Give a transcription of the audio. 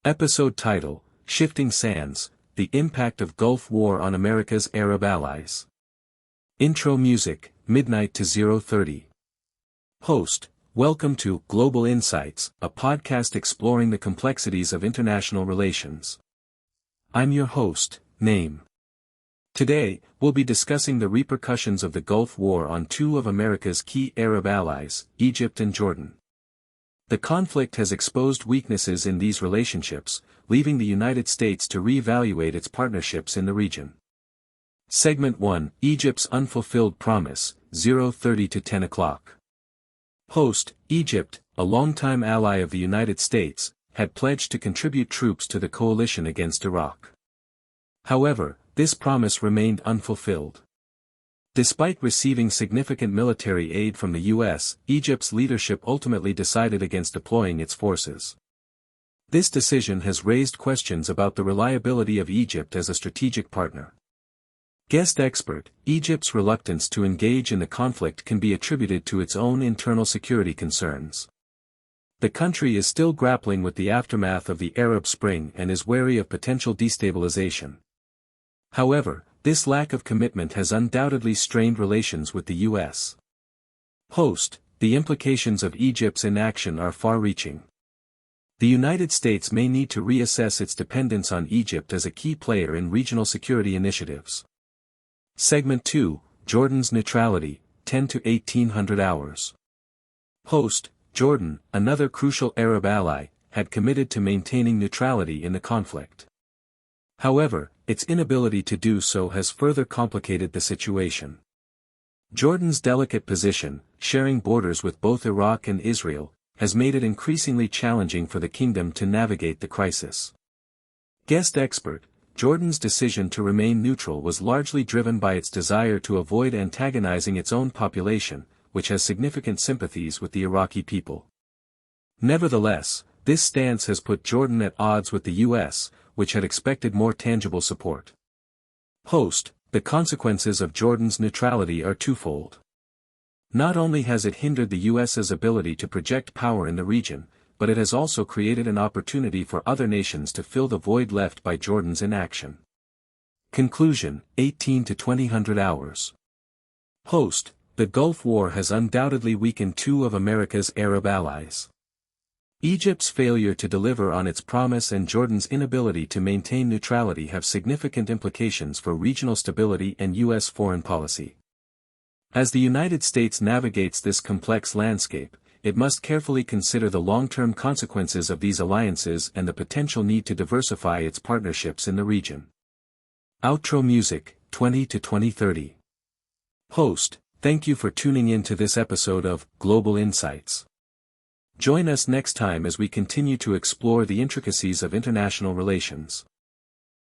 Episode title, Shifting Sands, The Impact of Gulf War on America's Arab Allies. Intro music, Midnight to 030. Host, welcome to Global Insights, a podcast exploring the complexities of international relations. I'm your host, Naeem. Today, we'll be discussing the repercussions of the Gulf War on two of America's key Arab allies, Egypt and Jordan. The conflict has exposed weaknesses in these relationships, leaving the United States to reevaluate its partnerships in the region. Segment 1, Egypt's Unfulfilled Promise, 030 to 10 o'clock. Host, Egypt, a longtime ally of the United States, had pledged to contribute troops to the coalition against Iraq. However, this promise remained unfulfilled. Despite receiving significant military aid from the U.S., Egypt's leadership ultimately decided against deploying its forces. This decision has raised questions about the reliability of Egypt as a strategic partner. Guest expert, Egypt's reluctance to engage in the conflict can be attributed to its own internal security concerns. The country is still grappling with the aftermath of the Arab Spring and is wary of potential destabilization. However, this lack of commitment has undoubtedly strained relations with the U.S. Host, the implications of Egypt's inaction are far-reaching. The United States may need to reassess its dependence on Egypt as a key player in regional security initiatives. Segment 2, Jordan's Neutrality, 10 to 1800 hours. Host, Jordan, another crucial Arab ally, had committed to maintaining neutrality in the conflict. However, its inability to do so has further complicated the situation. Jordan's delicate position, sharing borders with both Iraq and Israel, has made it increasingly challenging for the kingdom to navigate the crisis. Guest expert, Jordan's decision to remain neutral was largely driven by its desire to avoid antagonizing its own population, which has significant sympathies with the Iraqi people. Nevertheless, this stance has put Jordan at odds with the U.S., which had expected more tangible support. Host, the consequences of Jordan's neutrality are twofold. Not only has it hindered the U.S.'s ability to project power in the region, but it has also created an opportunity for other nations to fill the void left by Jordan's inaction. Conclusion, 18 to 2000 hours. Host, the Gulf War has undoubtedly weakened two of America's Arab allies. Egypt's failure to deliver on its promise and Jordan's inability to maintain neutrality have significant implications for regional stability and U.S. foreign policy. As the United States navigates this complex landscape, it must carefully consider the long-term consequences of these alliances and the potential need to diversify its partnerships in the region. Outro music, 20 to 2030. Host, thank you for tuning in to this episode of Global Insights. Join us next time as we continue to explore the intricacies of international relations.